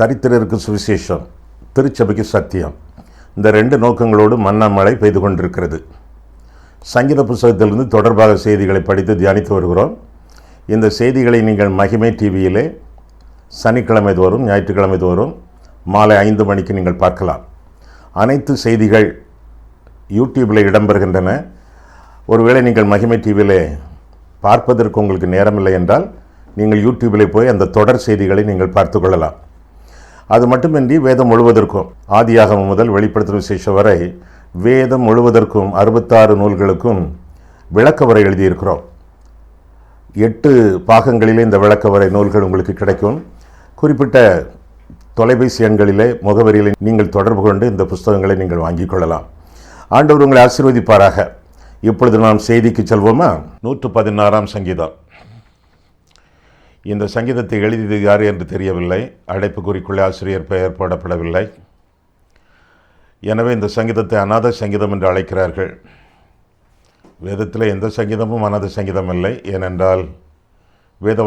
தரித்திரருக்கு சுவிசேஷம், திருச்சபைக்கு சத்தியம், இந்த ரெண்டு நோக்கங்களோடு மன்னமழை பெய்து கொண்டிருக்கிறது. சங்கீத புத்தகத்திலிருந்து தொடர்பாக செய்திகளை படித்து தியானித்து வருகிறோம். இந்த செய்திகளை நீங்கள் மகிமை டிவியிலே சனிக்கிழமை தோறும் ஞாயிற்றுக்கிழமை தோறும் மாலை 5 மணிக்கு நீங்கள் பார்க்கலாம். அனைத்து செய்திகள் யூடியூப்பில் இடம்பெறுகின்றன. ஒருவேளை நீங்கள் மகிமை டிவியிலே பார்ப்பதற்கு உங்களுக்கு நேரமில்லை என்றால் நீங்கள் யூடியூப்பிலே போய் அந்த தொடர் செய்திகளை நீங்கள் பார்த்து கொள்ளலாம். அது மட்டுமின்றி வேதம் முழுவதற்கும், ஆதியாகமம் முதல் வெளிப்படுத்தும் விசேஷம் வரை வேதம் முழுவதற்கும் 66 நூல்களுக்கும் விளக்கவரை எழுதியிருக்கிறோம். 8 பாகங்களிலே இந்த விளக்கவரை நூல்கள் உங்களுக்கு கிடைக்கும். குறிப்பிட்ட தொலைபேசி எண்களிலே முகவரியில் நீங்கள் தொடர்பு கொண்டு இந்த புஸ்தகங்களை நீங்கள் வாங்கிக் கொள்ளலாம். ஆண்டவர் உங்களை ஆசீர்வதிப்பாராக. இப்பொழுது நாம் செய்திக்கு செல்வோமா? 116ஆம் சங்கீதம். இந்த சங்கீதத்தை எழுதியது யார் என்று தெரியவில்லை. அடைப்புக்குறிக்குள்ளே ஆசிரியர் பெயர் போடப்படவில்லை. எனவே இந்த சங்கீதத்தை அநாத சங்கீதம் என்று அழைக்கிறார்கள். வேதத்தில் எந்த சங்கீதமும் அநாத சங்கீதம் இல்லை. ஏனென்றால் வேத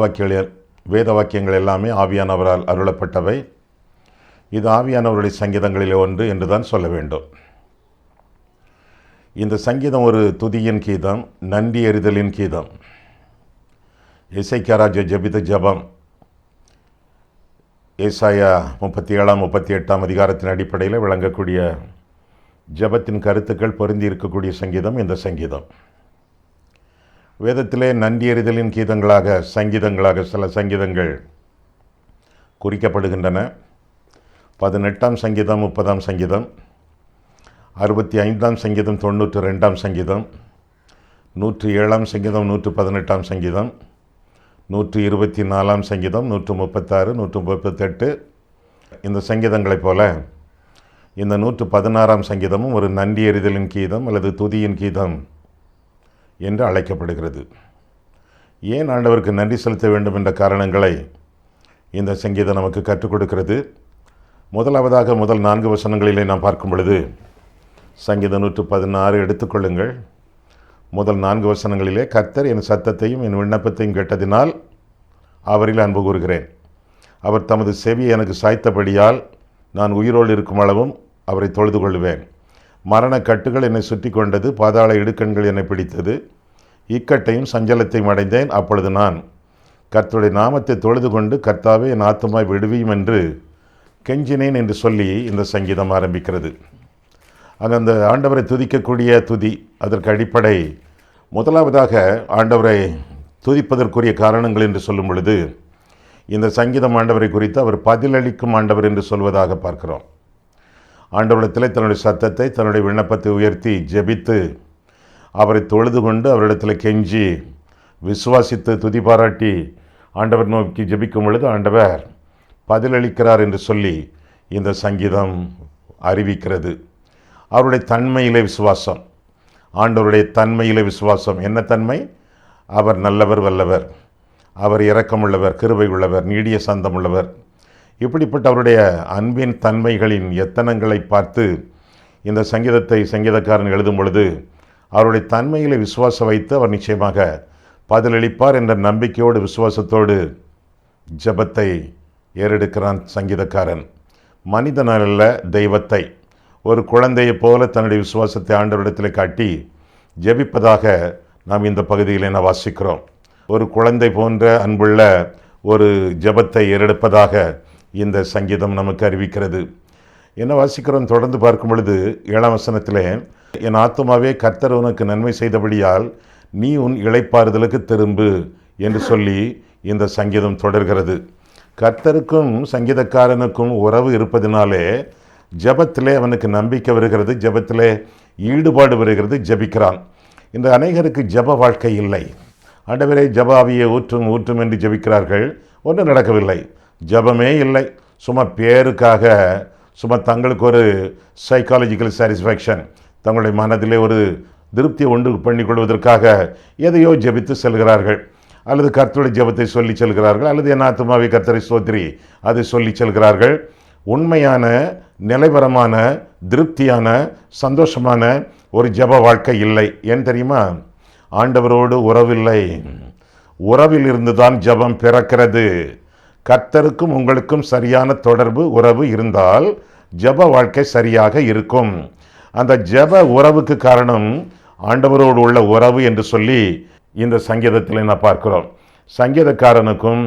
வாக்கியங்கள் எல்லாமே ஆவியானவரால் அருளப்பட்டவை. இது ஆவியானவருடைய சங்கீதங்களிலே ஒன்று என்று தான் சொல்ல வேண்டும். இந்த சங்கீதம் ஒரு துதியின் கீதம், நன்றி எறிதலின் கீதம். எசேக்கியா ராஜா ஜெபித்த ஜெபம் ஏசாயா 37, 38 அதிகாரத்தின் அடிப்படையில் விளங்கக்கூடிய ஜெபத்தின் கருத்துக்கள் பொருந்தி இருக்கக்கூடிய சங்கீதம் இந்த சங்கீதம். வேதத்திலே நன்றி எறிதலின் கீதங்களாக, சங்கீதங்களாக சில சங்கீதங்கள் குறிக்கப்படுகின்றன. 18ஆம் சங்கீதம், 30ஆம் சங்கீதம், 65ஆம் சங்கீதம், 92ஆம் சங்கீதம், 107ஆம் சங்கீதம், 118ஆம் சங்கீதம், 124ஆம் சங்கீதம், 136, 138. இந்த சங்கீதங்களைப் போல இந்த 116ஆம் சங்கீதமும் ஒரு நன்றி எறிதலின் கீதம் அல்லது துதியின் கீதம் என்று அழைக்கப்படுகிறது. ஏன் ஆண்டவருக்கு நன்றி செலுத்த வேண்டும் என்ற காரணங்களை இந்த சங்கீதம் நமக்கு கற்றுக் கொடுக்கிறது. முதலாவதாக முதல் 4 வசனங்களிலே நாம் பார்க்கும் பொழுது, சங்கீதம் 116 எடுத்துக்கொள்ளுங்கள். முதல் 4 வசனங்களிலே, கர்த்தர் என் சத்தத்தையும் என் விண்ணப்பத்தையும் கேட்டதினால் அவரில் அன்பு கூறுகிறேன். அவர் தமது செவியை எனக்கு சாய்த்தபடியால் நான் உயிரோடு இருக்கும் அளவும் அவரை தொழுது கொள்வேன். மரண கட்டுகள் என்னை சுற்றி கொண்டது, பாதாள இடுக்கண்கள் என்னை பிடித்தது. இக்கட்டையும் சஞ்சலத்தையும் அடைந்தேன். அப்பொழுது நான் கர்த்தருடைய நாமத்தை தொழுது கொண்டு, கர்த்தாவே என் ஆத்துமாவை விடுவியும் என்று கெஞ்சினேன் என்று சொல்லி இந்த சங்கீதம் ஆரம்பிக்கிறது. அங்கே அந்த ஆண்டவரை துதிக்கக்கூடிய துதி, அதற்கு அடிப்படை முதலாவதாக ஆண்டவரை துதிப்பதற்குரிய காரணங்கள் என்று சொல்லும் பொழுது, இந்த சங்கீதம் ஆண்டவரை குறித்து அவர் பதிலளிக்கும் ஆண்டவர் என்று சொல்வதாக பார்க்கிறோம். ஆண்டவரிடத்தில் தன்னுடைய சத்தத்தை, தன்னுடைய விண்ணப்பத்தை உயர்த்தி ஜெபித்து, அவரை தொழுது கொண்டு, அவரிடத்தில் கெஞ்சி விசுவாசித்து துதி பாராட்டி ஆண்டவர் நோக்கி ஜெபிக்கும் பொழுது ஆண்டவர் பதிலளிக்கிறார் என்று சொல்லி இந்த சங்கீதம் அறிவிக்கிறது. அவருடைய தன்மையிலே விசுவாசம், ஆண்டவருடைய தன்மையிலே விசுவாசம். என்ன தன்மை? அவர் நல்லவர், வல்லவர், அவர் இரக்கமுள்ளவர், கிருபை உள்ளவர், நீடிய சந்தம் உள்ளவர். இப்படிப்பட்ட அவருடைய அன்பின் தன்மைகளின் எத்தனங்களை பார்த்து இந்த சங்கீதத்தை சங்கீதக்காரன் எழுதும் பொழுது அவருடைய தன்மையிலே விசுவாசம் வைத்து அவர் நிச்சயமாக பதிலளிப்பார் என்ற நம்பிக்கையோடு, விசுவாசத்தோடு ஜெபத்தை ஏறெடுக்கிறான் சங்கீதக்காரன். மனிதனல்ல, தெய்வத்தை, ஒரு குழந்தையைப் போல தன்னுடைய விசுவாசத்தை ஆண்டவரிடத்தில் காட்டி ஜெபிப்பதாக நாம் இந்த பகுதியில் என்ன வாசிக்கிறோம். ஒரு குழந்தை போன்ற அன்புள்ள ஒரு ஜெபத்தை ஏறெடுப்பதாக இந்த சங்கீதம் நமக்கு அறிவிக்கிறது. என்ன வாசிக்கிறோம்? தொடர்ந்து பார்க்கும் பொழுது 7ஆம் வசனத்திலே, என் ஆத்துமாவே கர்த்தர் உனக்கு நன்மை செய்தபடியால் நீ உன் இளைப்பாறுதலுக்கு திரும்பு என்று சொல்லி இந்த சங்கீதம் தொடர்கிறது. கர்த்தருக்கும் சங்கீதக்காரனுக்கும் உறவு இருப்பதினாலே ஜெபத்திலே அவனுக்கு நம்பிக்கை வருகிறது, ஜெபத்திலே ஈடுபாடு வருகிறது, ஜெபிக்கிறான். இந்த அநேகருக்கு ஜெப வாழ்க்கை இல்லை. ஆண்டவரே ஜெபாவியை ஊற்றும் என்று ஜெபிக்கிறார்கள், ஒன்றும் நடக்கவில்லை. ஜெபமே இல்லை. சும்மா பேருக்காக, சும்மா தங்களுக்கு ஒரு சைக்காலஜிக்கல் சாட்டிஸ்ஃபேக்ஷன், தங்களுடைய மனதிலே ஒரு திருப்தியை உண்டு பண்ணிக்கொள்வதற்காக எதையோ ஜெபித்து செல்கிறார்கள். அல்லது கர்த்தருடைய ஜெபத்தை சொல்லி செல்கிறார்கள், அல்லது என் ஆத்துமாவை கர்த்தரை ஸ்தோத்திரி அதை சொல்லி செல்கிறார்கள். உண்மையான, நிலைவரமான, திருப்தியான, சந்தோஷமான ஒரு ஜெப வாழ்க்கை இல்லை. ஏன் தெரியுமா? ஆண்டவரோடு உறவில்லை. உறவில் இருந்துதான் ஜெபம் பிறக்கிறது. கர்த்தருக்கும் உங்களுக்கும் சரியான தொடர்பு உறவு இருந்தால் ஜெப வாழ்க்கை சரியாக இருக்கும். அந்த ஜெப உறவுக்கு காரணம் ஆண்டவரோடு உள்ள உறவு என்று சொல்லி இந்த சங்கீதத்தில் நான் பார்க்கிறோம். சங்கீதக்காரனுக்கும்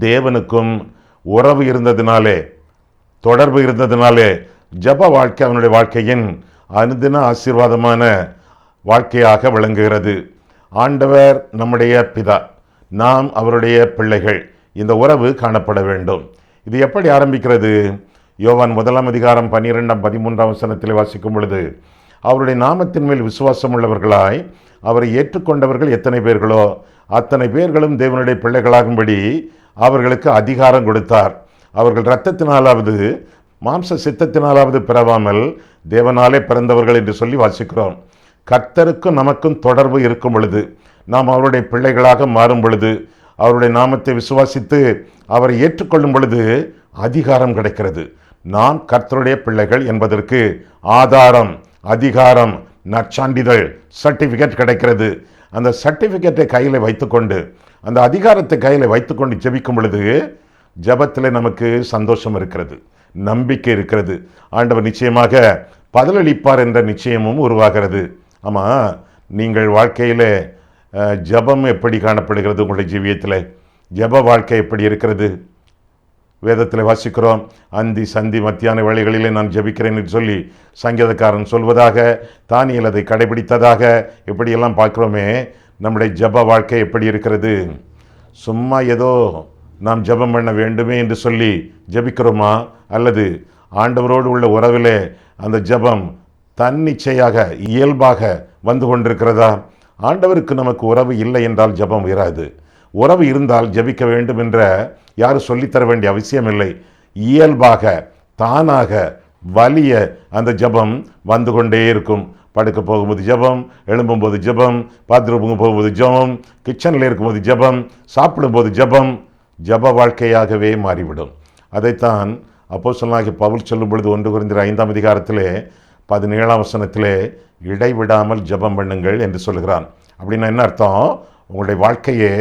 தேவனுக்கும் உறவு இருந்ததினாலே, தொடர்பு இருந்ததினாலே ஜெப வாழ்க்கை அவனுடைய வாழ்க்கையின் அனுதின ஆசீர்வாதமான வாழ்க்கையாக விளங்குகிறது. ஆண்டவர் நம்முடைய பிதா, நாம் அவருடைய பிள்ளைகள். இந்த உறவு காணப்பட வேண்டும். இது எப்படி ஆரம்பிக்கிறது? யோவான் 1:12-13 வாசிக்கும் பொழுது, அவருடைய நாமத்தின் மேல் விசுவாசம் உள்ளவர்களாய் அவரை ஏற்றுக்கொண்டவர்கள் எத்தனை பேர்களோ அத்தனை பேர்களும் தேவனுடைய பிள்ளைகளாகும்படி அவர்களுக்கு அதிகாரம் கொடுத்தார். அவர்கள் இரத்தத்தினாலாவது மாம்ச சித்தத்தினாலாவது பிறவாமல் தேவனாலே பிறந்தவர்கள் என்று சொல்லி வாசிக்கிறோம். கர்த்தருக்கும் நமக்கும் தொடர்பு இருக்கும் பொழுது, நாம் அவருடைய பிள்ளைகளாக மாறும் பொழுது, அவருடைய நாமத்தை விசுவாசித்து அவரை ஏற்றுக்கொள்ளும் பொழுது அதிகாரம் கிடைக்கிறது. நாம் கர்த்தருடைய பிள்ளைகள் என்பதற்கு ஆதாரம், அதிகாரம், நற்சான்றிதழ், சர்டிஃபிகேட் கிடைக்கிறது. அந்த சர்டிஃபிகேட்டை கையில் வைத்துக்கொண்டு, அந்த அதிகாரத்தை கையில் வைத்துக்கொண்டு ஜெபிக்கும் பொழுது ஜெபத்தில் நமக்கு சந்தோஷம் இருக்கிறது, நம்பிக்கை இருக்கிறது. ஆண்டவர் நிச்சயமாக பதிலளிப்பார் என்ற நிச்சயமும் உருவாகிறது. ஆமாம், நீங்கள் வாழ்க்கையில் ஜெபம் எப்படி காணப்படுகிறது? உங்களுடைய ஜீவியத்தில் ஜெப வாழ்க்கை எப்படி இருக்கிறது? வேதத்தில் வாசிக்கிறோம், அந்தி சந்தி மத்தியான வேளைகளிலே நான் ஜெபிக்கிறேன் என்று சொல்லி சங்கீதக்காரன் சொல்வதாக, தானியேல் அதை கடைபிடித்ததாக இப்படியெல்லாம் பார்க்குறோமே. நம்முடைய ஜெப வாழ்க்கை எப்படி இருக்கிறது? சும்மா ஏதோ நாம் ஜெபம் பண்ண வேண்டுமே என்று சொல்லி ஜெபிக்கிறோமா? அல்லது ஆண்டவரோடு உள்ள உறவிலே அந்த ஜெபம் தன்னிச்சையாக இயல்பாக வந்து கொண்டிருக்கிறதா? ஆண்டவருக்கு நமக்கு உறவு இல்லை என்றால் ஜெபம் இராது. உறவு இருந்தால் ஜெபிக்க வேண்டும் என்ற யாரும் சொல்லித்தர வேண்டிய அவசியம் இல்லை. இயல்பாக தானாக வலிய அந்த ஜெபம் வந்து கொண்டே இருக்கும். படுக்க போகும்போது ஜெபம், எழும்பும்போது ஜெபம், பாத்ரூமுக்கு போகும்போது ஜெபம், கிச்சனில் இருக்கும்போது ஜெபம், சாப்பிடும்போது ஜெபம், ஜெப வாழ்க்கையாகவே மாறிவிடும். அதைத்தான் அப்போஸ்தலனாகிய பவுல் சொல்லும் பொழுது 1 கொரிந்தியர் 5:17 இடைவிடாமல் ஜெபம் பண்ணுங்கள் என்று சொல்கிறான். அப்படின்னா என்ன அர்த்தம்? உங்களுடைய வாழ்க்கையே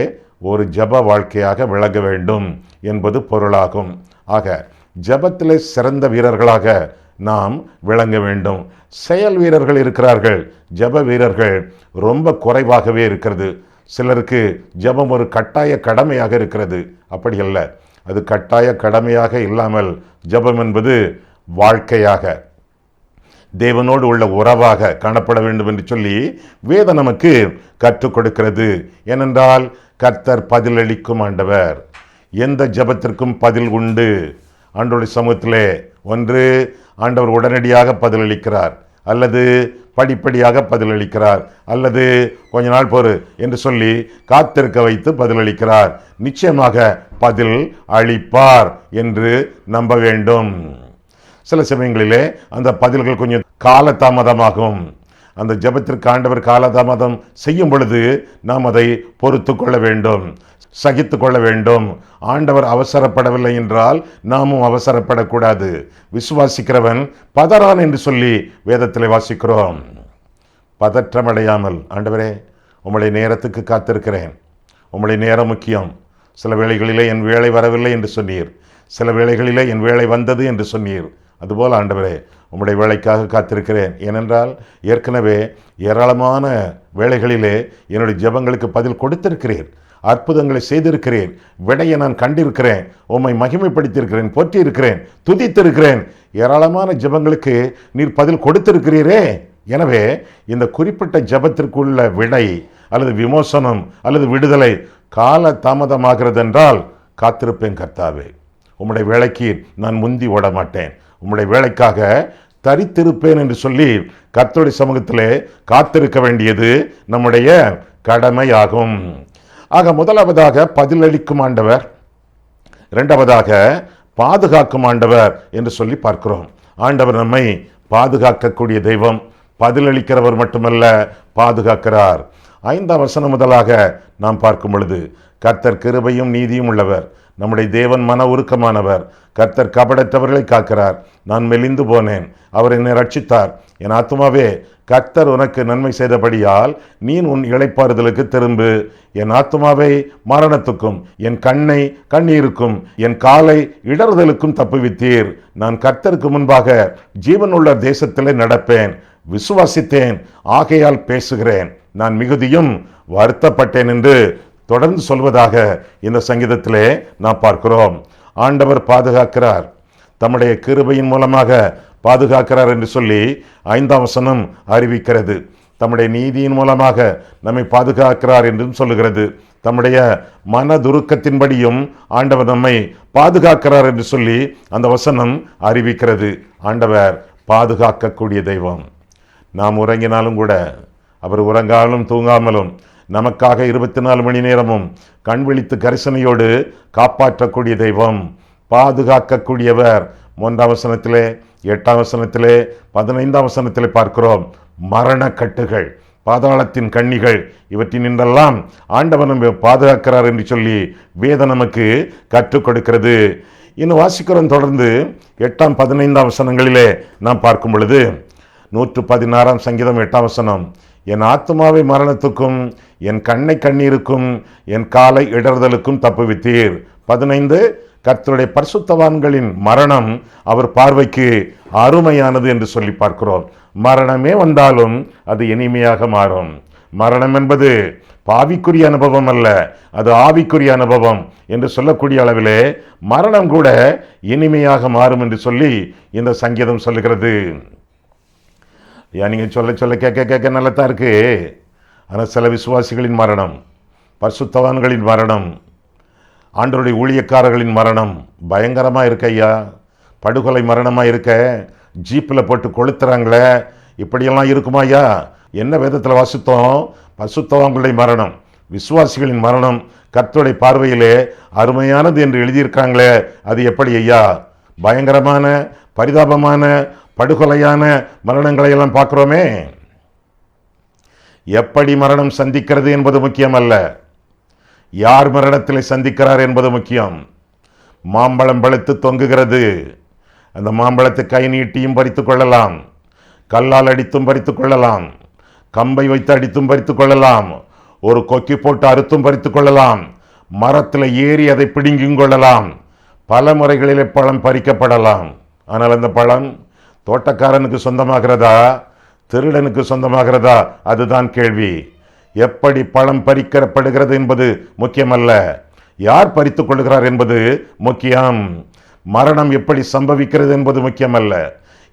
ஒரு ஜெப வாழ்க்கையாக விளங்க வேண்டும் என்பது பொருளாகும். ஆக ஜெபத்திலே சிறந்த வீரர்களாக நாம் விளங்க வேண்டும். செயல் வீரர்கள் இருக்கிறார்கள், ஜெப வீரர்கள் ரொம்ப குறைவாகவே இருக்கிறது. சிலருக்கு ஜெபம் ஒரு கட்டாய கடமையாக இருக்கிறது. அப்படி அல்ல, அது கட்டாய கடமையாக இல்லாமல் ஜெபம் என்பது வாழ்க்கையாக, தேவனோடு உள்ள உறவாக காணப்பட வேண்டும் என்று சொல்லி வேதம் நமக்கு கற்றுக் கொடுக்கிறது. ஏனென்றால் கர்த்தர் பதிலளிக்கும் ஆண்டவர். எந்த ஜெபத்திற்கும் பதில் உண்டு. ஆண்டவருடைய சமூகத்திலே ஒன்று ஆண்டவர் உடனடியாக பதிலளிக்கிறார், அல்லது படிப்படியாக பதிலளிக்கிறார், அல்லது கொஞ்ச நாள் பொறு என்று சொல்லி காத்திருக்க வைத்து பதிலளிக்கிறார். நிச்சயமாக பதில் அளிப்பார் என்று நம்ப வேண்டும். சில சமயங்களிலே அந்த பதில்கள் கொஞ்சம் காலதாமதமாகும். அந்த ஜெபத்திற்கு ஆண்டவர் காலதாமதம் செய்யும் பொழுது நாம் அதை பொறுத்து கொள்ள வேண்டும், சகித்து கொள்ள வேண்டும். ஆண்டவர் அவசரப்படவில்லை என்றால் நாமும் அவசரப்படக்கூடாது. விசுவாசிக்கிறவன் பதறான் என்று சொல்லி வேதத்தில் வாசிக்கிறோம். பதற்றமடையாமல், ஆண்டவரே உம்முடைய நேரத்துக்கு காத்திருக்கிறேன், உம்முடைய நேரம் முக்கியம். சில வேளைகளிலே என் வேலை வரவில்லை என்று சொன்னீர், சில வேளைகளிலே என் வேலை வந்தது என்று சொன்னீர். அதுபோல் ஆண்டவரே உம்முடைய வேலைக்காக காத்திருக்கிறேன். ஏனென்றால் ஏற்கனவே ஏராளமான வேளைகளிலே என்னுடைய ஜெபங்களுக்கு பதில் கொடுத்திருக்கிறேன், அற்புதங்களை செய்திருக்கிறேன், விடையை நான் கண்டிருக்கிறேன், உம்மை மகிமைப்படுத்தியிருக்கிறேன், போற்றியிருக்கிறேன், துதித்திருக்கிறேன். ஏராளமான ஜெபங்களுக்கு நீர் பதில் கொடுத்திருக்கிறீரே. எனவே இந்த குறிப்பிட்ட ஜெபத்திற்குள்ள விடை அல்லது விமோசனம் அல்லது விடுதலை கால தாமதமாகிறது என்றால் காத்திருப்பேன் கர்த்தாவே. உம்முடைய வேலைக்கு நான் முந்தி ஓட மாட்டேன், உம்முடைய வேலைக்காக தரித்திருப்பேன் என்று சொல்லி கர்த்தருடைய சமூகத்திலே காத்திருக்க வேண்டியது நம்முடைய கடமையாகும். ஆக முதலாவதாக பதிலளிக்கும் ஆண்டவர், இரண்டாவதாக பாதுகாக்கும் ஆண்டவர் என்று சொல்லி பார்க்கிறோம். ஆண்டவர் நம்மை பாதுகாக்கக்கூடிய தெய்வம், பதிலளிக்கிறவர் மட்டுமல்ல, பாதுகாக்கிறார். 5ஆம் வசனம் முதலாக நாம் பார்க்கும் பொழுது, கர்த்தர் கிருபையும் நீதியும் உள்ளவர், நம்முடைய தேவன் மன உருக்கமானவர். கர்த்தர் கபடற்றவர்களை காக்கிறார். நான் மெலிந்து போனேன், அவர் என்னை ரட்சித்தார். என் ஆத்துமாவே, கர்த்தர் உனக்கு நன்மை செய்தபடியால் நீ உன் இளைப்பாறுதலுக்கு திரும்பு. என் ஆத்துமாவை மரணத்துக்கும் என் கண்ணை கண்ணீருக்கும் என் காலை இடறுதலுக்கும் தப்புவித்தீர். நான் கர்த்தருக்கு முன்பாக ஜீவனுள்ள தேசத்திலே நடப்பேன். விசுவாசித்தேன், ஆகையால் பேசுகிறேன். நான் மிகுதியும் வருத்தப்பட்டேன் என்று தொடர்ந்து சொல்வதாக இந்த சங்கீதத்திலே நாம் பார்க்கிறோம். ஆண்டவர் பாதுகாக்கிறார், தம்முடைய கிருபையின் மூலமாக பாதுகாக்கிறார் என்று சொல்லி 5ஆம் வசனம் அறிவிக்கிறது. தம்முடைய நீதியின் மூலமாக நம்மை பாதுகாக்கிறார் என்றும் சொல்லுகிறது. தம்முடைய மனதுருக்கத்தின்படியும் ஆண்டவர் நம்மை பாதுகாக்கிறார் என்று சொல்லி அந்த வசனம் அறிவிக்கிறது. ஆண்டவர் பாதுகாக்கக்கூடிய தெய்வம். நாம் உறங்கினாலும் கூட அவர் உறங்காலும் தூங்காமலும் நமக்காக 24 மணி நேரமும் கண் விழித்து கரிசனையோடு காப்பாற்றக்கூடிய தெய்வம், பாதுகாக்கக்கூடியவர். 1ஆம் வசனத்திலே, 8ஆம் வசனத்திலே, 15ஆம் வசனத்திலே பார்க்கிறோம். மரண கட்டுகள், பாதாளத்தின் கண்ணிகள், இவற்றினின்றெல்லாம் ஆண்டவர் நம்மை பாதுகாக்கிறார் என்று சொல்லி வேதம் நமக்கு கற்றுக் கொடுக்கிறது. இன்னும் வாசிக்கிறோம் தொடர்ந்து 8ஆம் 15ஆம் வசனங்களிலே நாம் பார்க்கும் பொழுது 116ஆம் சங்கீதம் 8ஆம் வசனம், என் ஆத்துமாவை மரணத்துக்கும் என் கண்ணை கண்ணீருக்கும் என் காலை இடறுதலுக்கும் தப்புவித்தீர். 15, கர்த்தருடைய பரிசுத்தவான்களின் மரணம் அவர் பார்வைக்கு அருமையானது என்று சொல்லி பார்க்கிறோம். மரணமே வந்தாலும் அது இனிமையாக மாறும். மரணம் என்பது பாவிக்குரிய அனுபவம் அல்ல, அது ஆவிக்குரிய அனுபவம் என்று சொல்லக்கூடிய அளவிலே மரணம் கூட இனிமையாக மாறும் என்று சொல்லி இந்த சங்கீதம் சொல்லுகிறது. நீங்க சொல்ல சொல்ல கேட்க கேட்க நல்லதான் இருக்கு. ஆனால் சில விசுவாசிகளின் மரணம், பரிசுத்தவான்களின் மரணம், ஆண்டவருடைய ஊழியக்காரர்களின் மரணம் பயங்கரமாக இருக்க ஐயா. படுகொலை மரணமாக இருக்க, ஜீப்பில் போட்டு கொளுத்துறாங்களே, இப்படியெல்லாம் இருக்குமா ஐயா? என்ன வேதத்தில் வாசித்தோம்? பரிசுத்தவான்களுடைய மரணம், விசுவாசிகளின் மரணம் கர்த்தருடைய பார்வையிலே அருமையானது என்று எழுதியிருக்காங்களே, அது எப்படி ஐயா? பயங்கரமான பரிதாபமான படுகொலையான மரணங்களை எல்லாம் பார்க்கிறோமே. எப்படி மரணம் சந்திக்கிறது என்பது முக்கியம் அல்ல, யார் மரணத்தில் சந்திக்கிறார் என்பது முக்கியம். மாம்பழம் பழுத்து தொங்குகிறது, அந்த மாம்பழத்தை கை நீட்டியும் பறித்து கொள்ளலாம், கல்லால் அடித்தும் பறித்து கொள்ளலாம், கம்பை வைத்து அடித்தும் பறித்து கொள்ளலாம், ஒரு கொக்கி போட்டு அறுத்தும் பறித்து கொள்ளலாம், மரத்தில் ஏறி அதை பிடுங்கியும் கொள்ளலாம். பல முறைகளிலே பழம் பறிக்கப்படலாம். ஆனால் அந்த பழம் தோட்டக்காரனுக்கு சொந்தமாகிறதா, திருடனுக்கு சொந்தமாகிறதா? அதுதான் கேள்வி. எப்படி பழம் பறிக்கப்படுகிறது என்பது முக்கியமல்ல, யார் பறித்துக் கொள்கிறார் என்பது முக்கியம். மரணம் எப்படி சம்பவிக்கிறது என்பது முக்கியமல்ல,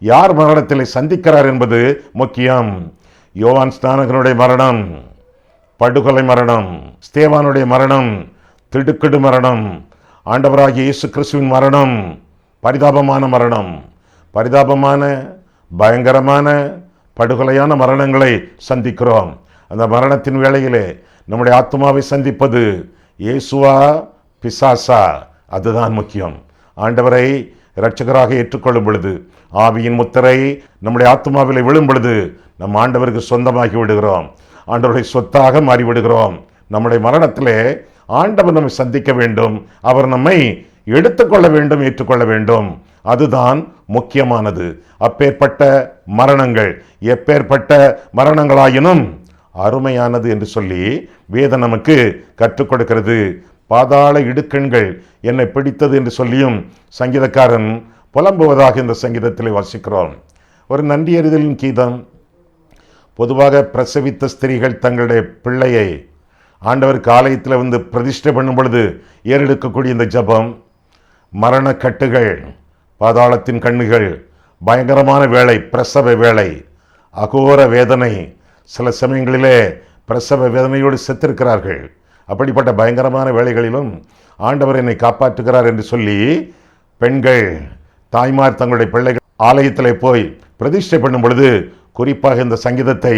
யார் மரணத்தில் சந்திக்கிறார் என்பது முக்கியம். யோவான் ஸ்நானகனுடைய மரணம் படுகொலை மரணம், ஸ்தேவானுடைய மரணம் திடுக்கிடு மரணம், ஆண்டவராகிய இயேசு கிறிஸ்துவின் மரணம் பரிதாபமான மரணம். பரிதாபமான பயங்கரமான படுகொலையான மரணங்களை சந்திக்கிறோம். அந்த மரணத்தின் வேளையிலே நம்முடைய ஆத்மாவை சந்திப்பது இயேசுவா பிசாசா, அதுதான் முக்கியம். ஆண்டவரை இரட்சகராக ஏற்றுக்கொள்ளும் பொழுது, ஆவியின் முத்திரை நம்முடைய ஆத்மாவிலே விழும் பொழுது நம் ஆண்டவருக்கு சொந்தமாகி விடுகிறோம், ஆண்டவருடைய சொத்தாக மாறிவிடுகிறோம். நம்முடைய மரணத்திலே ஆண்டவர் நம்மை சந்திக்க வேண்டும், அவர் நம்மை எடுத்துக்கொள்ள வேண்டும், ஏற்றுக்கொள்ள வேண்டும். அதுதான் முக்கியமானது. அப்பேற்பட்ட மரணங்கள் எப்பேற்பட்ட மரணங்களாயினும் அருமையானது என்று சொல்லி வேதம் நமக்கு கற்றுக் கொடுக்கிறது. பாதாள இடுக்கண்கள் என்னை பிடித்தது என்று சொல்லியும் சங்கீதக்காரன் புலம்புவதாக இந்த சங்கீதத்தில் வாசிக்கிறோம். ஒரு நன்றியறிதலின் கீதம். பொதுவாக பிரசவித்த ஸ்திரீகள் தங்களுடைய பிள்ளையை ஆண்டவருக்கு ஆலயத்தில் வந்து பிரதிஷ்டை பண்ணும் பொழுது ஏறெடுக்கக்கூடிய இந்த ஜபம், மரண கட்டுகள், பாதாளத்தின் கண்ணுகள், பயங்கரமான வேலை, பிரசவ வேலை, அகோர வேதனை. சில சமயங்களிலே பிரசவ வேதனையோடு செத்திருக்கிறார்கள். அப்படிப்பட்ட பயங்கரமான வேலைகளிலும் ஆண்டவர் என்னை காப்பாற்றுகிறார் என்று சொல்லி பெண்கள், தாய்மார் தங்களுடைய பிள்ளைகள் ஆலயத்தில் போய் பிரதிஷ்டை பண்ணும் பொழுது குறிப்பாக இந்த சங்கீதத்தை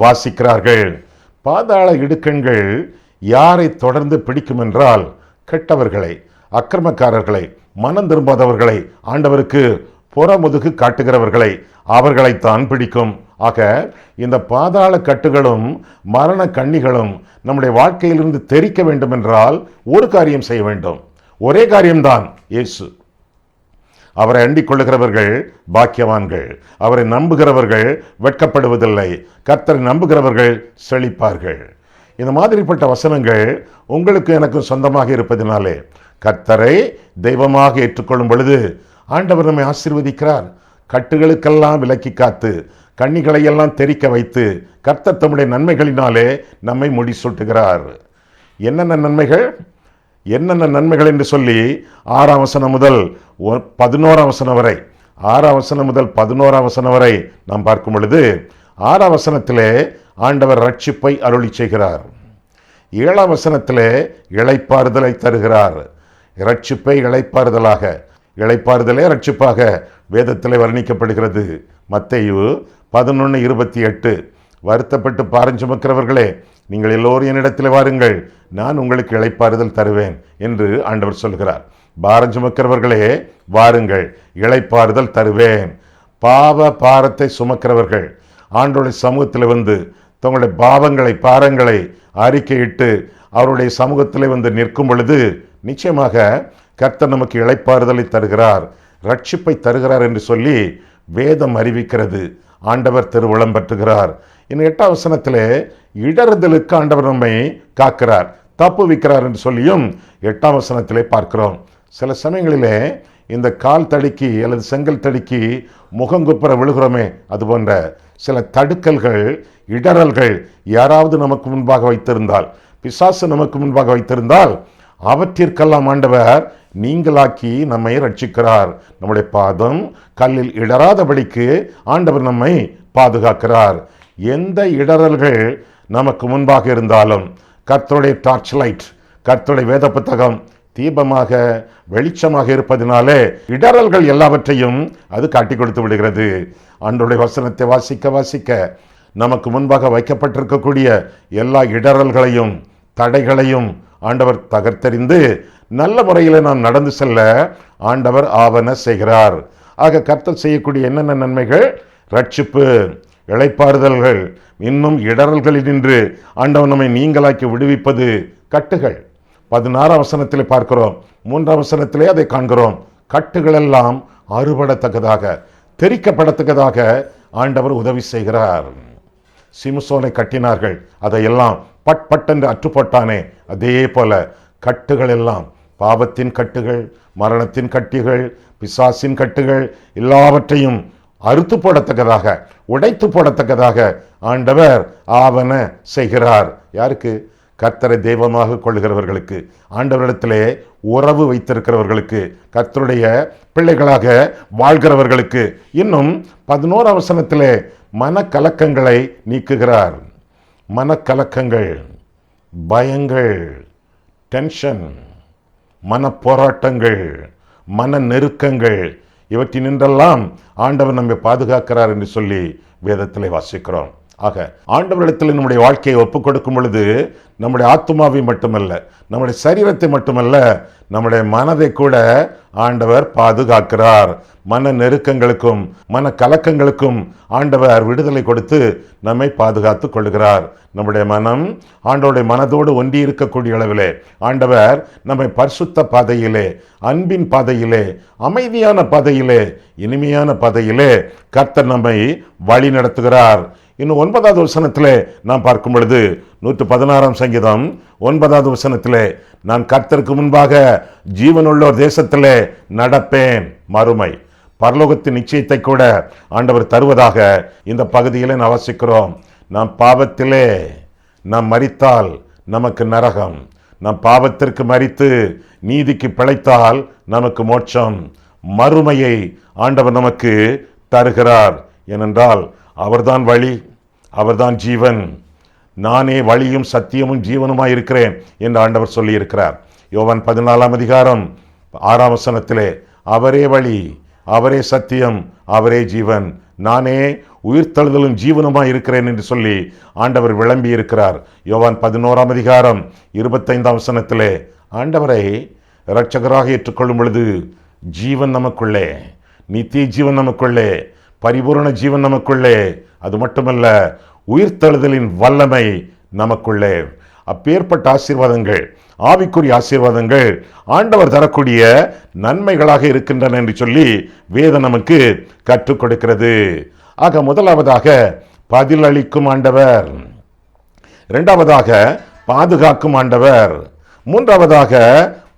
வாசிக்கிறார்கள். பாதாள இடுக்கண்கள் யாரை தொடர்ந்து பிடிக்கும் என்றால், கெட்டவர்களை, அக்கிரமக்காரர்களை, மனம் திரும்பாதவர்களை, ஆண்டவருக்கு புறமுதுகு காட்டுகிறவர்களை, அவர்களைத்தான் பிடிக்கும். ஆக இந்த பாதாள கட்டுகளும் மரண கண்ணிகளும் நம்முடைய வாழ்க்கையிலிருந்து தெரிக்க வேண்டும் என்றால் ஒரு காரியம் செய்ய வேண்டும். ஒரே காரியம்தான், இயேசு. அவரை அண்டிக் கொள்ளுகிறவர்கள் பாக்கியவான்கள். அவரை நம்புகிறவர்கள் வெட்கப்படுவதில்லை. கர்த்தரை நம்புகிறவர்கள் செழிப்பார்கள். இந்த மாதிரிப்பட்ட வசனங்கள் உங்களுக்கு எனக்கு சொந்தமாக இருப்பதினாலே கர்த்தரை தெய்வமாக ஏற்றுக்கொள்ளும் பொழுது ஆண்டவர் நம்மை ஆசீர்வதிக்கிறார். கட்டுகளுக்கெல்லாம் விலக்கி காத்து, கண்ணிகளை எல்லாம் தெரிக்க வைத்து, கர்த்தர் தம்முடைய நன்மைகளினாலே நம்மை முடிசூட்டுகிறார். என்னென்ன நன்மைகள்? என்னென்ன நன்மைகள் என்று சொல்லி 6ஆம் வசனம் முதல் 11ஆம் வசனம் வரை, 6ஆம் வசனம் முதல் 11ஆம் வசனம் வரை நாம் பார்க்கும் பொழுது 6ஆம் வசனத்திலே ஆண்டவர் ரட்சிப்பை அருளி செய்கிறார். 7ஆம் வசனத்திலே இளைப்பாறுதலை தருகிறார். ரட்சிப்பை இளைப்பாறுதலாக, இளைப்பாறுதலே ரட்சிப்பாக வேதத்திலே வர்ணிக்கப்படுகிறது. மத்தேயு 11:28, வருத்தப்பட்டு பாரம் சுமக்கிறவர்களே, நீங்கள் எல்லோரும் என்னிடத்தில் வாருங்கள், நான் உங்களுக்கு இளைப்பாறுதல் தருவேன் என்று ஆண்டவர் சொல்கிறார். பாரம் சுமக்கிறவர்களே வாருங்கள், இளைப்பாறுதல் தருவேன். பாவ பாரத்தை சுமக்கிறவர்கள் ஆண்டவருடைய சமூகத்தில் வந்து தங்களுடைய பாவங்களை, பாரங்களை அறிக்கையிட்டு அவருடைய சமூகத்தில் வந்து நிற்கும் பொழுது நிச்சயமாக கர்த்தர் நமக்கு இளைப்பாறுதலை தருகிறார், ரட்சிப்பை தருகிறார் என்று சொல்லி வேதம் அறிவிக்கிறது. ஆண்டவர் திருவுளம் பற்றுகிறார். இன்னும் 8ஆம் வசனத்திலே இடறுதலுக்கு ஆண்டவர் நம்மை காக்கிறார், தப்புவிக்கிறார் என்று சொல்லியும் 8ஆம் வசனத்திலே பார்க்கிறோம். சில சமயங்களிலே இந்த கால் தடுக்கி அல்லது செங்கல் தடுக்கி முகங்குப்புற விழுகிறோமே, அது போன்ற சில தடுக்கல்கள், இடறல்கள் யாராவது நமக்கு முன்பாக வைத்திருந்தால், பிசாசு நமக்கு முன்பாக வைத்திருந்தால், அவற்றிற்கெல்லாம் ஆண்டவர் நீங்களாக்கி நம்மை ரட்சிக்கிறார். நம்முடைய பாதம் கல்லில் இடராதபடிக்கு ஆண்டவர் நம்மை பாதுகாக்கிறார். எந்த இடறல்கள் நமக்கு முன்பாக இருந்தாலும் கர்த்தருடைய டார்ச் லைட், கர்த்தருடைய வேத புத்தகம் தீபமாக வெளிச்சமாக இருப்பதினாலே இடறல்கள் எல்லாவற்றையும் அது காட்டி கொடுத்து விடுகிறது. ஆண்டவருடைய வசனத்தை வாசிக்க வாசிக்க நமக்கு முன்பாக வைக்கப்பட்டிருக்கக்கூடிய எல்லா இடறல்களையும் தடைகளையும் ஆண்டவர் தகர்த்தெறிந்து நல்ல முறையில் நாம் நடந்து செல்ல ஆண்டவர் ஆவன செய்கிறார். ஆக கர்த்தர் செய்யக்கூடிய என்னென்ன நன்மைகள்? ரட்சிப்பு, இளைப்பாறுதல்கள், இன்னும் இடறல்களில் நின்று ஆண்டவர் நம்மை நீங்களாக்கி விடுவிப்பது, கட்டுகள். 16ஆம் வசனத்திலே பார்க்கிறோம், 3ஆம் வசனத்திலே அதை காண்கிறோம். கட்டுகள் எல்லாம் அறுபடத்தக்கதாக, தெரிக்கப்படத்தக்கதாக ஆண்டவர் உதவி செய்கிறார். சிம்சோனை கட்டினார்கள், அதையெல்லாம் பட் பட் என்று அற்று போட்டானே, அதே போல கட்டுகள் எல்லாம், பாவத்தின் கட்டுகள், மரணத்தின் கட்டுகள், பிசாசின் கட்டுகள் எல்லாவற்றையும் அறுத்து போடத்தக்கதாக, உடைத்து போடத்தக்கதாக ஆண்டவர் ஆவன செய்கிறார். யாருக்கு? கர்த்தரை தெய்வமாக கொள்ளுகிறவர்களுக்கு, ஆண்டவரிடத்திலே உறவு வைத்திருக்கிறவர்களுக்கு, கர்த்தருடைய பிள்ளைகளாக வாழ்கிறவர்களுக்கு. இன்னும் 11ஆம் வசனத்திலே மனக்கலக்கங்களை நீக்குகிறார். மனக்கலக்கங்கள், பயங்கள், டென்ஷன், மன போராட்டங்கள், மன நெருக்கங்கள், இவற்றினின்றெல்லாம் ஆண்டவர் நம்மை பாதுகாக்கிறார் என்று சொல்லி வேதத்திலே வாசிக்கிறோம். ஆக ஆண்டவரிடத்தில் நம்முடைய வாழ்க்கையை ஒப்புக் கொடுக்கும் பொழுது நம்முடைய ஆத்துமாவை மட்டுமல்ல, நம்முடைய சரீரத்தை மட்டுமல்ல, நம்முடைய மனதை கூட ஆண்டவர் பாதுகாக்கிறார். மன நெருக்கங்களுக்கும் மன கலக்கங்களுக்கும் ஆண்டவர் விடுதலை கொடுத்து நம்மை பாதுகாத்து கொள்கிறார். நம்முடைய மனம் ஆண்டவருடைய மனதோடு ஒன்றி இருக்கக்கூடிய அளவிலே ஆண்டவர் நம்மை பரிசுத்த பாதையிலே, அன்பின் பாதையிலே, அமைதியான பாதையிலே, இனிமையான பாதையிலே கர்த்தர் நம்மை வழி நடத்துகிறார். இன்னும் 9வது வசனத்திலே நாம் பார்க்கும் பொழுது 116ஆம் சங்கீதம் 9வது வசனத்திலே, நான் கர்த்தருக்கு முன்பாக ஜீவனுள்ளோர் தேசத்திலே நடப்பேன். மறுமை, பரலோகத்தின் நிச்சயத்தை கூட ஆண்டவர் தருவதாக இந்த பகுதியிலே நாம் வாசிக்கிறோம். நாம் பாவத்திலே நாம் மரித்தால் நமக்கு நரகம், நாம் பாவத்திற்கு மரித்து நீதிக்கு பிழைத்தால் நமக்கு மோட்சம். மறுமையை ஆண்டவர் நமக்கு தருகிறார். ஏனென்றால் அவர்தான் வழி, அவர்தான் ஜீவன். நானே வழியும் சத்தியமும் ஜீவனுமாய் இருக்கிறேன் என்று ஆண்டவர் சொல்லி இருக்கிறார். யோவான் 14ஆம் அதிகாரம் 6ஆம் வசனத்திலே, அவரே வழி, அவரே சத்தியம், அவரே ஜீவன், நானே உயிர்த்தெழுதலும் ஜீவனுமாய் இருக்கிறேன் என்று சொல்லி ஆண்டவர் விளம்பி இருக்கிறார். யோவான் 11ஆம் அதிகாரம் 25ஆம் வசனத்திலே ஆண்டவரை இரட்சகராக ஏற்றுக்கொள்ளும் பொழுது ஜீவன் நமக்குள்ளே, நித்திய ஜீவன் நமக்குள்ளே, பரிபூரண ஜீவன் நமக்குள்ளே, அது மட்டுமல்ல உயிர்த்தெழுதலின் வல்லமை நமக்குள்ளே. அப்பேற்பட்ட ஆசீர்வாதங்கள், ஆவிக்குரிய ஆசீர்வாதங்கள் ஆண்டவர் தரக்கூடிய நன்மைகளாக இருக்கின்றன என்று சொல்லி வேதம் நமக்கு கற்றுக் கொடுக்கிறது. ஆக முதலாவதாக பதிலளிக்கும் ஆண்டவர், இரண்டாவதாக பாதுகாக்கும் ஆண்டவர், மூன்றாவதாக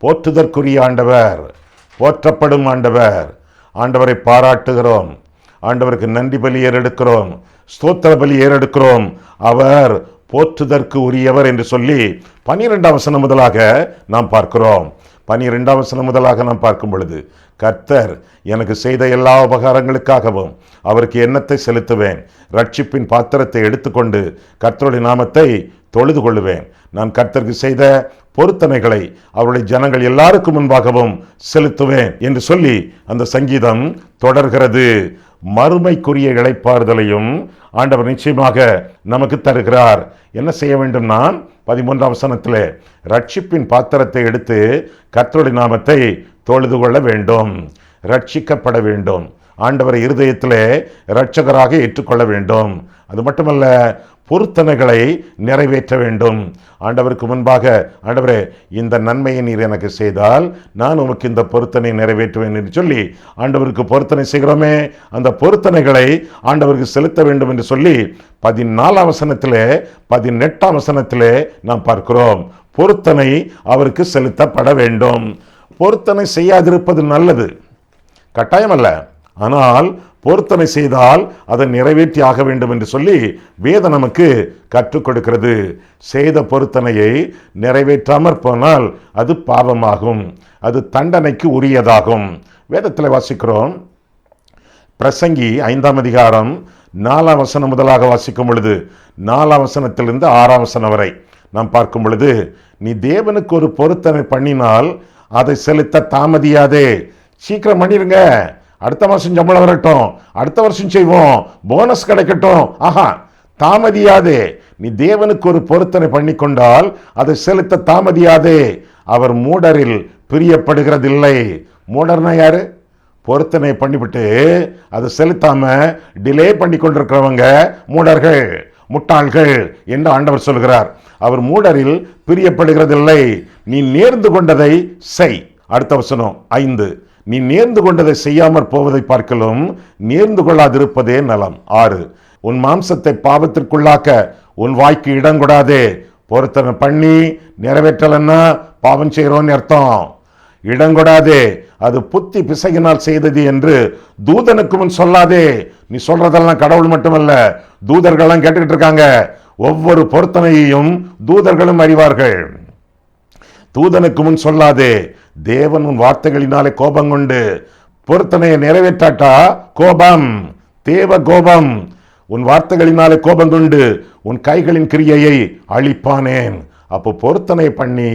போற்றுதற்குரிய ஆண்டவர், போற்றப்படும் ஆண்டவர். ஆண்டவரை பாராட்டுகிறோம், ஆண்டவருக்கு நன்றி பலி ஏறெடுக்கிறோம், ஸ்தோத்திர பலி ஏறெடுக்கிறோம். அவர் போற்றுதற்கு உரியவர் என்று சொல்லி 12ஆம் வசனம் முதலாக நாம் பார்க்கிறோம். 12ஆம் வசனம் முதலாக நாம் பார்க்கும் பொழுது, கர்த்தர் எனக்கு செய்த எல்லா உபகாரங்களுக்காகவும் அவருக்கு எண்ணத்தை செலுத்துவேன். ரட்சிப்பின் பாத்திரத்தை எடுத்துக்கொண்டு கர்த்தருடைய நாமத்தை தொழுது கொள்ளுவேன். நான் கர்த்தருக்கு செய்த பொருத்தனைகளை அவருடைய ஜனங்கள் எல்லாருக்கும் முன்பாகவும் செலுத்துவேன் என்று சொல்லி அந்த சங்கீதம் தொடர்கிறது. மறுமைக்குரிய இளைப்பாறுதலையும் ஆண்டவர் நிச்சயமாக நமக்கு தருகிறார். என்ன செய்ய வேண்டும்? நான் 13ஆம் வசனத்திலே ரட்சிப்பின் பாத்திரத்தை எடுத்து கர்த்தருடைய நாமத்தை தொழுது கொள்ள வேண்டும், ரட்சிக்கப்பட வேண்டும், ஆண்டவரை இருதயத்திலே இரட்சகராக ஏற்றுக்கொள்ள வேண்டும். அது மட்டுமல்ல, பொருத்தனைகளை நிறைவேற்ற வேண்டும். ஆண்டவருக்கு முன்பாக, ஆண்டவரே இந்த நன்மையை நீர் எனக்கு செய்தால் நான் உமக்கு இந்த பொருத்தனை நிறைவேற்றுவேன் என்று சொல்லி ஆண்டவருக்கு பொருத்தனை செய்கிறோமே, அந்த பொருத்தனைகளை ஆண்டவருக்கு செலுத்த வேண்டும் என்று சொல்லி 14ஆம் வசனத்திலே 18ஆம் வசனத்திலே நாம் பார்க்கிறோம். பொருத்தனை அவருக்கு செலுத்தப்பட வேண்டும். பொருத்தனை செய்யாதிருப்பது நல்லது, கட்டாயம் அல்ல. ஆனால் பொருத்தனை செய்தால் அதை நிறைவேற்றி ஆக வேண்டும் என்று சொல்லி வேதம் நமக்கு கற்றுக் கொடுக்கிறது. செய்த பொருத்தனையை நிறைவேற்றாமற் போனால் அது பாவமாகும், அது தண்டனைக்கு உரியதாகும். வேதத்தில் வாசிக்கிறோம், பிரசங்கி 5ஆம் அதிகாரம் 4ஆம் வசனம் முதலாக வாசிக்கும் பொழுது 4ஆம் வசனத்திலிருந்து 6ஆம் வசனம் வரை நாம் பார்க்கும் பொழுது, நீ தேவனுக்கு ஒரு பொருத்தனை பண்ணினால் அதை செலுத்த தாமதியாதே. சீக்கிரம் பண்ணிருங்க, அடுத்த மாதம் சம்பளம் வரட்டும், அடுத்த வருஷம் செய்வோம், போனஸ் கிடைக்கட்டும். ஆஹா, தாமதியாதே. நீ தேவனுக்கு ஒரு பொருத்தனை பண்ணி கொண்டால் அதை செலுத்த தாமதியாதே. அவர் மூடரில் பிரியப்படுகிறதில்லை. மூடர்னா யாரு? பொருத்தனை பண்ணிவிட்டு அதை செலுத்தாம டிலே பண்ணி கொண்டிருக்கிறவங்க மூடர்கள், முட்டாள்கள் என்று ஆண்டவர் சொல்கிறார். அவர் மூடரில் பிரியப்படுகிறதில்லை. நீ நேர்ந்து கொண்டதை செய். அடுத்த வசனம் 5, நீ நேர்ந்து கொண்டதை செய்யாமற் போவதை பார்க்கலும் நேர்ந்து கொள்ளாதிருப்பதே நலம். 6, உன் மாம்சத்தை பாவத்திற்குள்ளாக்க உன் வாய்க்கு இடம் கொடாதே. பொருத்தனை பண்ணி நிறைவேற்றலன்னா பாவம் செய்கிறோன்னு அர்த்தம். இடங்கொடாதே, அது புத்தி பிசகினால் செய்தது என்று தூதனுக்கு முன் சொல்லாதே. நீ சொல்றதெல்லாம் கடவுள் மட்டுமல்ல, தூதர்கள்லாம் கேட்டுக்கிட்டு இருக்காங்க. ஒவ்வொரு பொருத்தனையையும் தூதர்களும் அறிவார்கள். தூதனுக்கு முன் சொல்லாதே. தேவன் உன் வார்த்தைகளினாலே கோபம் கொண்டு பொருத்தனையை நிறைவேற்றாட்டா கோபம், தேவ கோபம். உன் வார்த்தைகளினாலே கோபம் கொண்டு உன் கைகளின் கிரியையை அழிப்பானேன். அப்போ பொருத்தனை பண்ணி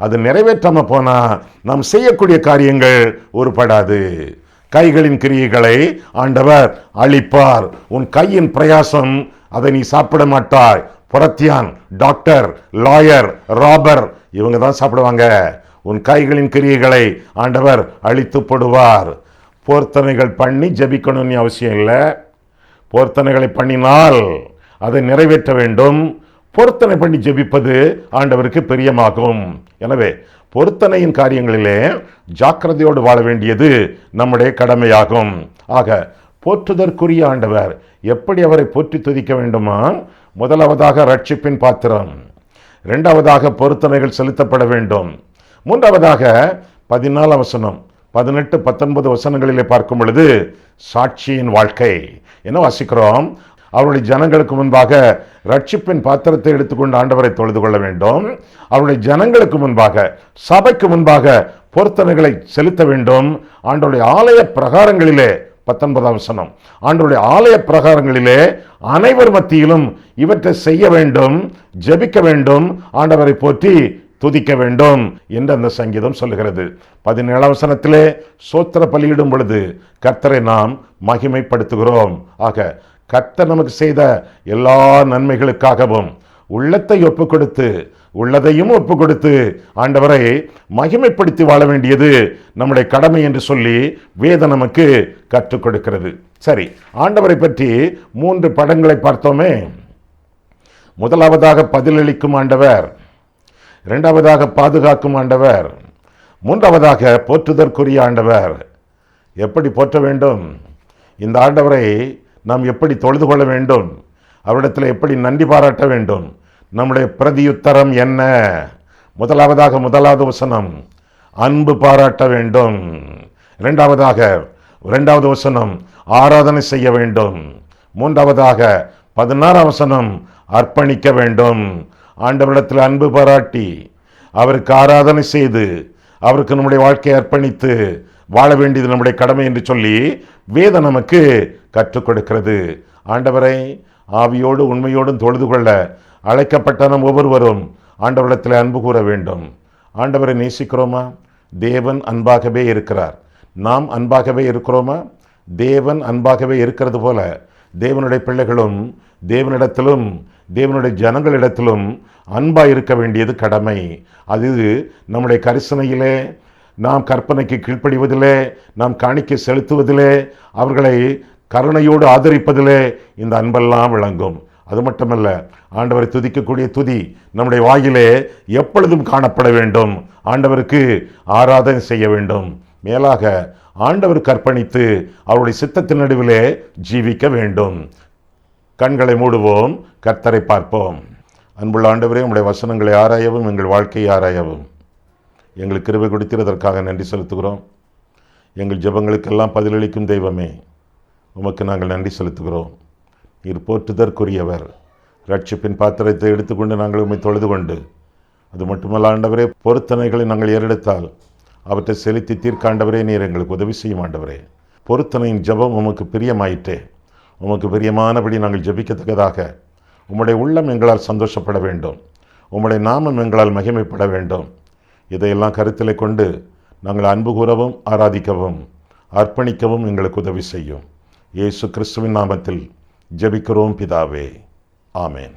அது நிறைவேற்றாம போனா நாம் செய்யக்கூடிய காரியங்கள் உருப்படாது. கைகளின் கிரியைகளை ஆண்டவர் அழிப்பார். உன் கையின் பிரயாசம், அதை நீ சாப்பிட மாட்டாய். புறத்தியான், டாக்டர், லாயர், ராபர் இவங்க தான் சாப்பிடுவாங்க. உன் கைகளின் கிரியைகளை ஆண்டவர் அழித்து போடுவார். பொருத்தனைகள் பண்ணி ஜபிக்கணும்னு அவசியம் இல்லை. பொருத்தனைகளை பண்ணினால் அதை நிறைவேற்ற வேண்டும். பொருத்தனை பண்ணி ஜெபிப்பது ஆண்டவருக்கு பிரியமாகும். எனவே பொருத்தனையின் காரியங்களிலே ஜாக்கிரதையோடு வாழ வேண்டியது நம்முடைய கடமையாகும். ஆக போற்றுதற்குரிய ஆண்டவர், எப்படி அவரை போற்றி துதிக்க வேண்டுமா? முதலாவதாக ரட்சிப்பின் பாத்திரம், இரண்டாவதாக பொருத்தனைகள் செலுத்தப்பட வேண்டும், மூன்றாவதாக 14 வசனம் 18, 19 வசனங்களிலே பார்க்கும் பொழுது சாட்சியின் வாழ்க்கை. என்ன வாசிக்கிறோம்? அவருடைய ஜனங்களுக்கு முன்பாக ரட்சிப்பின் பாத்திரத்தை எடுத்துக்கொண்டு ஆண்டவரை தொழுது கொள்ள வேண்டும். அவருடைய ஜனங்களுக்கு முன்பாக, சபைக்கு முன்பாக பொருத்தனைகளை செலுத்த வேண்டும். ஆண்டவருடைய ஆலய பிரகாரங்களிலே 19ஆம் வசனம், ஆண்டவருடைய ஆலய பிரகாரங்களிலே அனைவர் மத்தியிலும் இவற்றை செய்ய வேண்டும், ஜெபிக்க வேண்டும், ஆண்டவரை போற்றி துதிக்க வேண்டும் என்று அந்த சங்கீதம் சொல்லுகிறது. 17ஆம் வசனத்திலே சோத்திர பலியிடும் பொழுது கர்த்தரை நாம் மகிமைப்படுத்துகிறோம். ஆக கர்த்தர் நமக்கு செய்த எல்லா நன்மைகளுக்காகவும் உள்ளத்தை ஒப்பு கொடுத்து, உள்ளதையும் ஒப்பு கொடுத்து ஆண்டவரை மகிமைப்படுத்தி வாழ வேண்டியது நம்முடைய கடமை என்று சொல்லி வேதம் நமக்கு கற்றுக் கொடுக்கிறது. சரி, ஆண்டவரை பற்றி 3 படங்களை பார்த்தோமே. முதலாவதாக பதிலளிக்கும் ஆண்டவர், இரண்டாவதாக பாதுகாக்கும் ஆண்டவர், மூன்றாவதாக போற்றுதற்குரிய ஆண்டவர். எப்படி போற்ற வேண்டும்? இந்த ஆண்டவரை நாம் எப்படி தொழுது கொள்ள வேண்டும்? அவரிடத்தில் எப்படி நன்றி பாராட்ட வேண்டும்? நம்முடைய பிரதியுத்தரம் என்ன? முதலாவது வசனம், அன்பு பாராட்ட வேண்டும். இரண்டாவது வசனம், ஆராதனை செய்ய வேண்டும். மூன்றாவதாக 16 வசனம், அர்ப்பணிக்க வேண்டும். ஆண்டவரிடத்தில் அன்பு பாராட்டி அவருக்கு ஆராதனை செய்து அவருக்கு நம்முடைய வாழ்க்கையை அர்ப்பணித்து வாழ வேண்டியது நம்முடைய கடமை என்று சொல்லி வேதம் நமக்கு கற்றுக் கொடுக்கிறது. ஆண்டவரை ஆவியோடு உண்மையோடும் தொழுது கொள்ள அழைக்கப்பட்ட நம் ஒவ்வொருவரும் ஆண்டவரிடத்தில் அன்பு கூற வேண்டும். ஆண்டவரை நேசிக்கிறோமா? தேவன் அன்பாகவே இருக்கிறார். நாம் அன்பாகவே இருக்கிறோமா? தேவன் அன்பாகவே இருக்கிறது போல தேவனுடைய பிள்ளைகளும் தேவனிடத்திலும் தேவனுடைய ஜனங்களிடத்திலும் அன்பாக இருக்க வேண்டியது கடமை. அது நம்முடைய கரிசனையிலே, நாம் கற்பனைக்கு கீழ்ப்படிவதிலே, நாம் காணிக்கை செலுத்துவதிலே, அவர்களை கருணையோடு ஆதரிப்பதிலே இந்த அன்பெல்லாம் விளங்கும். அது மட்டுமல்ல, ஆண்டவரை துதிக்கக்கூடிய துதி நம்முடைய வாயிலே எப்பொழுதும் காணப்பட வேண்டும். ஆண்டவருக்கு ஆராதனை செய்ய வேண்டும். மேலாக ஆண்டவருக்கு அர்ப்பணித்து அவருடைய சித்தத்தின் நடுவிலே ஜீவிக்க வேண்டும். கண்களை மூடுவோம், கர்த்தரை பார்ப்போம். அன்புள்ள ஆண்டவரே, உம்முடைய வசனங்களை ஆராயவும் எங்கள் வாழ்க்கையை ஆராயவும் எங்களுக்கு கிருபை கொடுத்திருப்பதற்காக நன்றி செலுத்துகிறோம். எங்கள் ஜெபங்களுக்கெல்லாம் பதிலளிக்கும் தெய்வமே, உமக்கு நாங்கள் நன்றி செலுத்துகிறோம். நீர் போற்றுதற்குரியவர். ரட்சிப்பின் பாத்திரத்தை எடுத்துக்கொண்டு நாங்கள் உம்மை தொழுது கொண்டு, அது மட்டுமல்ல ஆண்டவரே, பொருத்தனைகளை நாங்கள் ஏறெடுத்தால் அவற்றை செலுத்தி தீர்க்க ஆண்டவரே, நீர் எங்களுக்கு உதவி செய்யும் ஆண்டவரே. பொருத்தனையின் ஜெபம் உமக்கு பிரியமாயிற்றே. உமக்கு பிரியமானபடி நாங்கள் ஜெபிக்கத்தக்கதாக உம்முடைய உள்ளம் எங்களால் சந்தோஷப்பட வேண்டும். உம்முடைய நாமம் எங்களால் மகிமைப்பட வேண்டும். இதையெல்லாம் கருத்திலே கொண்டு நாங்கள் அன்பு கூறவும் ஆராதிக்கவும் அர்ப்பணிக்கவும் எங்களுக்கு உதவி செய்யும். இயேசு கிறிஸ்துவின் நாமத்தில் ஜெபிக்கிறோம் பிதாவே, ஆமேன்.